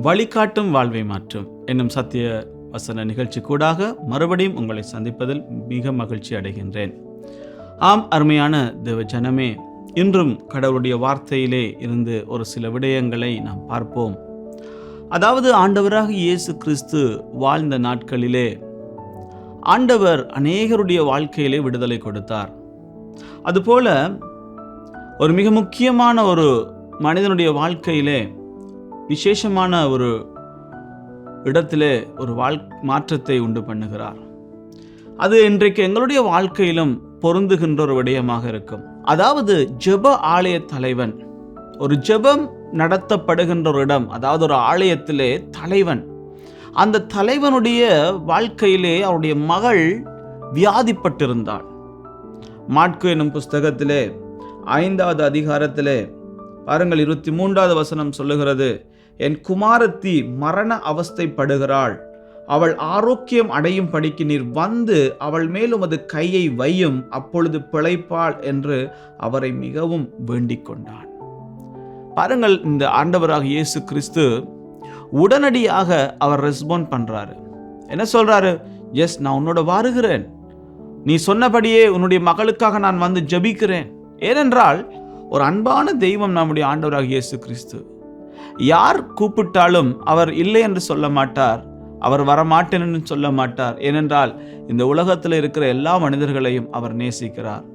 வழிகாட்டும் வாழ்வை மாற்றும் என்னும் சத்திய வசன நிகழ்ச்சி கூடாக மறுபடியும் உங்களை சந்திப்பதில் மிக மகிழ்ச்சி அடைகின்றேன். ஆம், அருமையான தேவ ஜனமே, இன்றும் கடவுளுடைய வார்த்தையிலே இருந்து ஒரு சில விடயங்களை நாம் பார்ப்போம். அதாவது, ஆண்டவராக இயேசு கிறிஸ்து வாழ்ந்த நாட்களிலே ஆண்டவர் அநேகருடைய வாழ்க்கையிலே விடுதலை கொடுத்தார். அதுபோல ஒரு மிக முக்கியமான ஒரு மனிதனுடைய வாழ்க்கையிலே விசேஷமான ஒரு இடத்திலே ஒரு மாற்றத்தை உண்டு பண்ணுகிறார். அது இன்றைக்கு எங்களுடைய வாழ்க்கையிலும் பொருந்துகின்ற ஒரு விடயமாக இருக்கும். அதாவது, ஜெப ஆலய தலைவன், ஒரு ஜெபம் நடத்தப்படுகின்ற ஒரு இடம், அதாவது ஒரு ஆலயத்திலே தலைவன், அந்த தலைவனுடைய வாழ்க்கையிலே அவருடைய மகள் வியாதிப்பட்டிருந்தாள். மாற்கு என்னும் புஸ்தகத்திலே 5வது அதிகாரத்திலே பாருங்கள், 23வது வசனம் சொல்லுகிறது, என் குமாரத்தி மரண அவஸ்தைப்படுகிறாள், அவள் ஆரோக்கியம் அடையும் படிக்கு நீர் வந்து அவள் மேல் உமது கையை வையும், அப்பொழுது பிழைப்பாள் என்று அவரை மிகவும் வேண்டிக் கொண்டான். பாருங்கள், இந்த ஆண்டவராக இயேசு கிறிஸ்து உடனடியாக அவர் ரெஸ்பாண்ட் பண்றாரு. என்ன சொல்றாரு? எஸ், நான் உன்னோட வருகிறேன், நீ சொன்னபடியே உன்னுடைய மகளுக்காக நான் வந்து ஜெபிக்கிறேன். ஏனென்றால் ஒரு அன்பான தெய்வம் நம்முடைய ஆண்டவராக இயேசு கிறிஸ்து. யார் கூப்பிட்டாலும் அவர் இல்லை என்று சொல்ல மாட்டார், அவர் வரமாட்டேன் என்று சொல்ல மாட்டார். ஏனென்றால் இந்த உலகத்தில் இருக்கிற எல்லா மனிதர்களையும் அவர் நேசிக்கிறார்.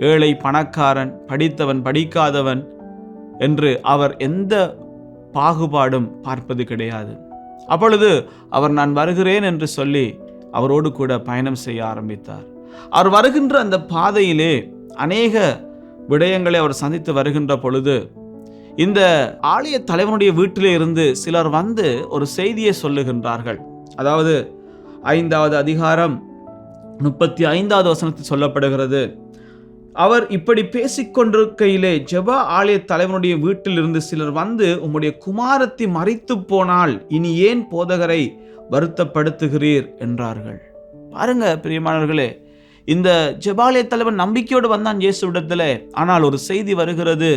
ஏழை, பணக்காரன், படித்தவன், படிக்காதவன் என்று அவர் எந்த பாகுபாடும் பார்ப்பது கிடையாது. அப்பொழுது அவர் நான் வருகிறேன் என்று சொல்லி அவரோடு கூட பயணம் செய்ய ஆரம்பித்தார். அவர் வருகின்ற அந்த பாதையிலே அநேக விடயங்களை அவர் சந்தித்து வருகின்ற பொழுது, இந்த ஆலய தலைவனுடைய வீட்டிலே இருந்து சிலர் வந்து ஒரு செய்தியை சொல்லுகின்றார்கள். அதாவது 5வது அதிகாரம் 35வது வசனத்தில் சொல்லப்படுகிறது, அவர் இப்படி பேசிக்கொண்டிருக்கையிலே ஜெப ஆலய தலைவனுடைய வீட்டில் இருந்து சிலர் வந்து, உம்முடைய குமாரத்தி மரித்து போனால் இனி ஏன் போதகரை வருத்தப்படுத்துகிறீர் என்றார்கள். பாருங்க பிரியமானவர்களே, இந்த ஜெபாலய தலைவன் நம்பிக்கையோடு வந்தான் இயேசுவிடத்துல. ஆனால் ஒரு செய்தி வருகிறது,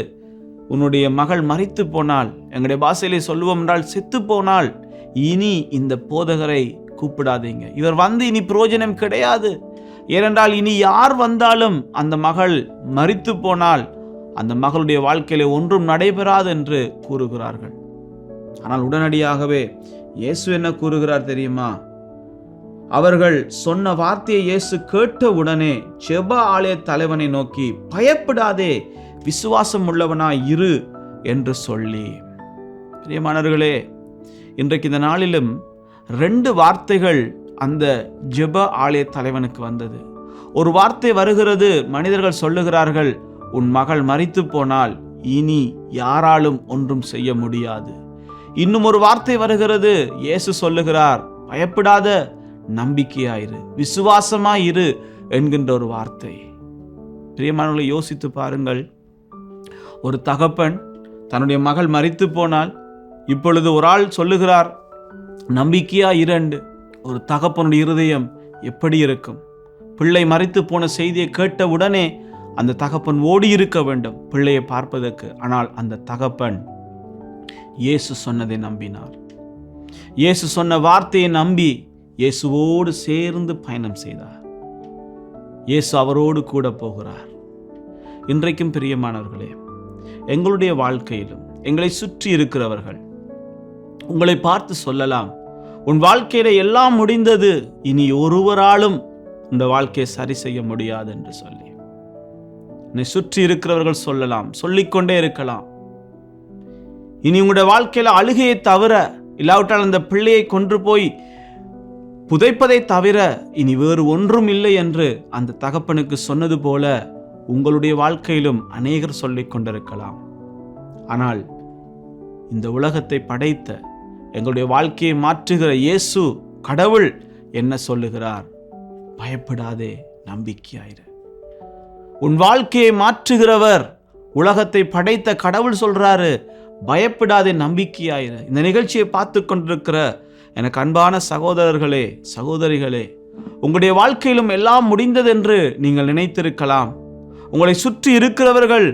உன்னுடைய மகள் மரித்து போனால், எங்களுடைய பாஷையிலே சொல்லுவோம் என்றால் செத்து போனால், இனி இந்த போதகரை கூப்பிடாதீங்க, இவர் வந்து இனி பிரயோஜனம் கிடையாது. ஏனென்றால் இனி யார் வந்தாலும் அந்த மகள் மரித்து போனால் அந்த மகளுடைய வாழ்க்கையிலே ஒன்றும் நடைபெறாது என்று கூறுகிறார்கள். ஆனால் உடனடியாகவே இயேசு என்ன கூறுகிறார் தெரியுமா? அவர்கள் சொன்ன வார்த்தையை இயேசு கேட்ட உடனே ஜெப ஆலய தலைவனை நோக்கி, பயப்படாதே, விசுவாசம் உள்ளவனாய் இரு என்று சொல்லி. பிரியமானவர்களே, இன்றைக்கு இந்த நாளிலும் 2 வார்த்தைகள் அந்த ஜெப ஆலய தலைவனுக்கு வந்தது. ஒரு வார்த்தை வருகிறது, மனிதர்கள் சொல்லுகிறார்கள், உன் மகள் மரித்து போனால் இனி யாராலும் ஒன்றும் செய்ய முடியாது. இன்னும் ஒரு வார்த்தை வருகிறது, இயேசு சொல்லுகிறார், பயப்படாத, நம்பிக்கையாயிரு, விசுவாசமாயிரு என்கின்ற ஒரு வார்த்தை. பிரியமானவர்களை, யோசித்து பாருங்கள். ஒரு தகப்பன் தன்னுடைய மகள் மரித்து போனால் இப்பொழுது ஒரு ஆள் சொல்லுகிறார், நம்பிக்கையா இரண்டு. ஒரு தகப்பனுடைய இருதயம் எப்படி இருக்கும்? பிள்ளை மரித்து போன செய்தியை கேட்ட உடனே அந்த தகப்பன் ஓடி இருக்க வேண்டும் பிள்ளையை பார்ப்பதற்கு. ஆனால் அந்த தகப்பன் இயேசு சொன்னதை நம்பினார். இயேசு சொன்ன வார்த்தையை நம்பி இயேசுவோடு சேர்ந்து பயணம் செய்தார். இயேசு அவரோடு கூட போகிறார். இன்றைக்கும் பிரியமானவர்களே, எங்களுடைய வாழ்க்கையிலும் எங்களை சுற்றி இருக்கிறவர்கள் உங்களை பார்த்து சொல்லலாம், உன் வாழ்க்கையில எல்லாம் முடிந்தது, இனி ஒருவராலும் இந்த வாழ்க்கையை சரி செய்ய முடியாது என்று சொல்லி என்னை சுற்றி இருக்கிறவர்கள் சொல்லலாம், சொல்லிக்கொண்டே இருக்கலாம். இனி உங்களுடைய வாழ்க்கையில அழுகையை தவிர, இல்லாவிட்டால் அந்த பிள்ளையை கொன்று போய் புதைப்பதை தவிர இனி வேறு ஒன்றும் இல்லை என்று அந்த தகப்பனுக்கு சொன்னது போல உங்களுடைய வாழ்க்கையிலும் அநேகர் சொல்லிக் கொண்டிருக்கலாம். ஆனால் இந்த உலகத்தை படைத்த, எங்களுடைய வாழ்க்கையை மாற்றுகிற இயேசு கடவுள் என்ன சொல்லுகிறார்? பயப்படாதே, நம்பிக்கையாயிரு. உன் வாழ்க்கையை மாற்றுகிறவர், உலகத்தை படைத்த கடவுள் சொல்றாரு, பயப்படாதே, நம்பிக்கையாயிரு. இந்த நிகழ்ச்சியை பார்த்து கொண்டிருக்கிற எனக்கு அன்பான சகோதரர்களே, சகோதரிகளே, உங்களுடைய வாழ்க்கையிலும் எல்லாம் முடிந்ததென்று நீங்கள் நினைத்திருக்கலாம். உங்களை சுற்றி இருக்கிறவர்கள்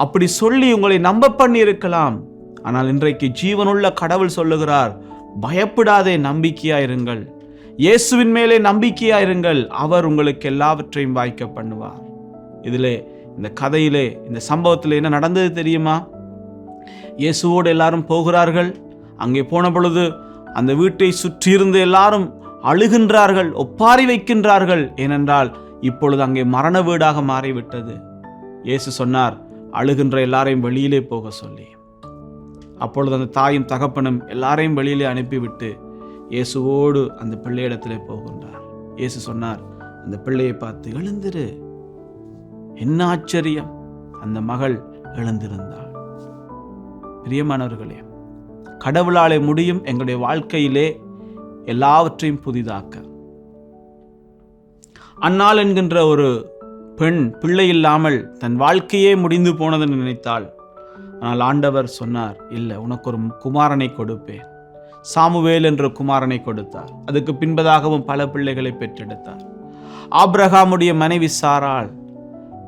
அப்படி சொல்லி உங்களை நம்ப பண்ணி இருக்கலாம். ஆனால் இன்றைக்கு ஜீவனுள்ள கடவுள் சொல்லுகிறார், பயப்படாதே, நம்பிக்கையாயிருங்கள், இயேசுவின் மேலே நம்பிக்கையாயிருங்கள், அவர் உங்களுக்கு எல்லாவற்றையும் வாய்க்க பண்ணுவார். இதிலே, இந்த கதையிலே, இந்த சம்பவத்தில் என்ன நடந்தது தெரியுமா? இயேசுவோடு எல்லாரும் போகிறார்கள். அங்கே போன பொழுது அந்த வீட்டை சுற்றியிருந்து எல்லாரும் அழுகின்றார்கள், ஒப்பாரி வைக்கின்றார்கள். ஏனென்றால் இப்பொழுது அங்கே மரண வீடாக மாறிவிட்டது. இயேசு சொன்னார், அழுகின்ற எல்லாரையும் வெளியிலே போக சொல்லி. அப்பொழுது அந்த தாயும் தகப்பனும் எல்லாரையும் வெளியிலே அனுப்பிவிட்டு இயேசுவோடு அந்த பிள்ளையிடத்திலே போகின்றார். இயேசு சொன்னார், அந்த பிள்ளையை பார்த்து, எழுந்திரு. என்ன ஆச்சரியம்! அந்த மகள் எழுந்திருந்தாள். பிரியமானவர்களே, கடவுளாலே முடியும் எங்களுடைய வாழ்க்கையிலே எல்லாவற்றையும் புதிதாக்க. அன்னாள் என்கின்ற ஒரு பெண் பிள்ளை இல்லாமல் தன் வாழ்க்கையே முடிந்து போனதுன்னு நினைத்தாள். ஆனால் ஆண்டவர் சொன்னார், இல்லை, உனக்கு ஒரு குமாரனை கொடுப்பேன். சாமுவேல் என்ற குமாரனை கொடுத்தார். அதுக்கு பின்பதாகவும் பல பிள்ளைகளை பெற்றெடுத்தார். ஆபிரகாமுடைய மனைவி சாராள்,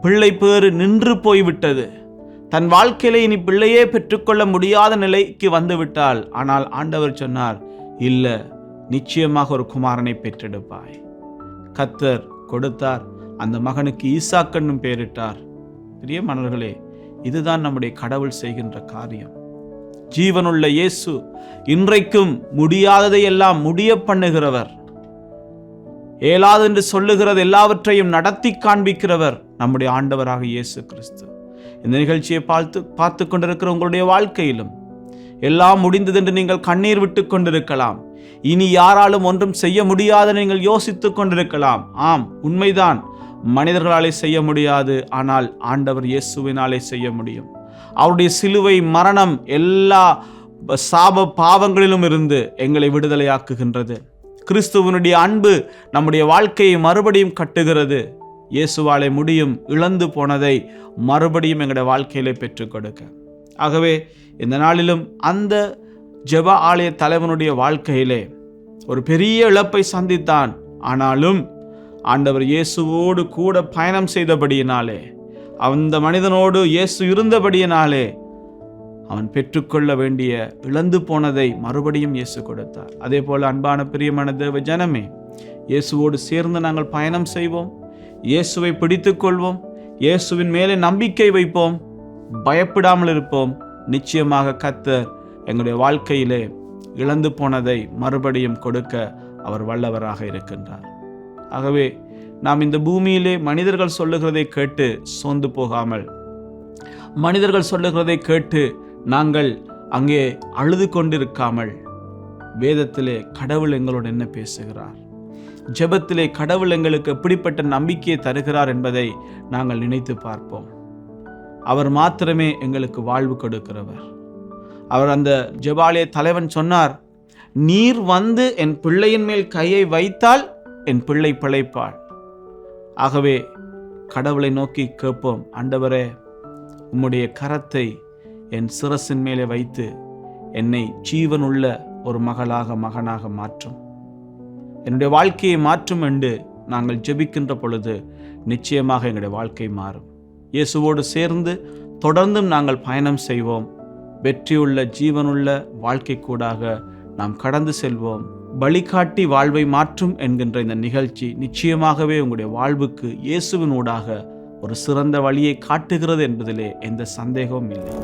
பிள்ளை பேறு நின்று போய்விட்டது. தன் வாழ்க்கையில இனி பிள்ளையே பெற்றுக்கொள்ள முடியாத நிலைக்கு வந்து விட்டாள். ஆனால் ஆண்டவர் சொன்னார், இல்லை, நிச்சயமாக ஒரு குமாரனை பெற்றெடுப்பாய். கர்த்தர் கொடுத்தார். அந்த மகனுக்கு ஈசாக் என்னும் பெயரிட்டார். பிரியமானவர்களே, இதுதான் நம்முடைய கடவுள் செய்கின்ற காரியம். ஜீவனுள்ள இயேசு இன்றைக்கும் முடியாததை எல்லாம் முடிய பண்ணுகிறவர். இயலாது என்று சொல்லுகிறது எல்லாவற்றையும் நடத்தி காண்பிக்கிறவர் நம்முடைய ஆண்டவராக இயேசு கிறிஸ்து. இந்த நிகழ்ச்சியை பார்த்து கொண்டிருக்கிற உங்களுடைய வாழ்க்கையிலும் எல்லாம் முடிந்தது என்று நீங்கள் கண்ணீர் விட்டு கொண்டிருக்கலாம். இனி யாராலும் ஒன்றும் செய்ய முடியாது நீங்கள் யோசித்துக் கொண்டிருக்கலாம். ஆம், உண்மைதான், மனிதர்களாலே செய்ய முடியாது. ஆனால் ஆண்டவர் இயேசுவினாலே செய்ய முடியும். அவருடைய சிலுவை மரணம் எல்லா சாப பாவங்களிலும் இருந்து எங்களை விடுதலையாக்குகின்றது. கிறிஸ்துவனுடைய அன்பு நம்முடைய வாழ்க்கையை மறுபடியும் கட்டுகிறது. இயேசுவாலே முடியும் இழந்து போனதை மறுபடியும் எங்களுடைய வாழ்க்கையிலே பெற்றுக் கொடுக்க. ஆகவே இந்த நாளிலும் அந்த ஜெப ஆலய தலைவனுடைய வாழ்க்கையிலே ஒரு பெரிய இழப்பை சந்தித்தான். ஆனாலும் ஆண்டவர் இயேசுவோடு கூட பயணம் செய்தபடியினாலே, அந்த மனிதனோடு இயேசு இருந்தபடியினாலே அவன் பெற்றுக்கொள்ள வேண்டிய இழந்து போனதை மறுபடியும் இயேசு கொடுத்தார். அதே போல அன்பான பிரியமான தேவ ஜனமே, இயேசுவோடு சேர்ந்து நாங்கள் பயணம் செய்வோம். இயேசுவை பிடித்துக் கொள்வோம். இயேசுவின் மேலே நம்பிக்கை வைப்போம். பயப்படாமல் இருப்போம். நிச்சயமாக கர்த்தர் எங்களுடைய வாழ்க்கையிலே இழந்து போனதை மறுபடியும் கொடுக்க அவர் வல்லவராக இருக்கின்றார். ஆகவே நாம் இந்த பூமியிலே மனிதர்கள் சொல்லுகிறதை கேட்டு சோர்ந்து போகாமல், மனிதர்கள் சொல்லுகிறதை கேட்டு நாங்கள் அங்கே அழுது கொண்டிருக்காமல், வேதத்திலே கடவுள் எங்களோடு என்ன பேசுகிறார், ஜெபத்திலே கடவுள் எங்களுக்கு எப்படிப்பட்ட நம்பிக்கையை தருகிறார் என்பதை நாங்கள் நினைத்து பார்ப்போம். அவர் மாத்திரமே எங்களுக்கு வாழ்வு கொடுக்கிறவர். அவர் அந்த ஜெபாலய தலைவன் சொன்னார், நீர் வந்து என் பிள்ளையின் மேல் கையை வைத்தால் என் பிள்ளை பிழைப்பாள். ஆகவே கடவுளை நோக்கி கேட்போம், ஆண்டவரே, உம்முடைய கரத்தை என் சிரசின் மேலே வைத்து என்னை ஜீவனுள்ள ஒரு மகனாக மாற்றும், என்னுடைய வாழ்க்கையை மாற்றும் என்று நாங்கள் ஜெபிக்கின்ற பொழுது நிச்சயமாக எங்களுடைய வாழ்க்கை மாறும். இயேசுவோடு சேர்ந்து தொடர்ந்தும் நாங்கள் பயணம் செய்வோம். வெற்றியுள்ள ஜீவனுள்ள வாழ்க்கை கூடாக நாம் கடந்து செல்வோம். வழிகாட்டி வாழ்வை மாற்றும் என்கின்ற இந்த நிகழ்ச்சி நிச்சயமாகவே உங்களுடைய வாழ்வுக்கு இயேசுவின் ஊடாக ஒரு சிறந்த வழியை காட்டுகிறது என்பதிலே எந்த சந்தேகமும் இல்லை.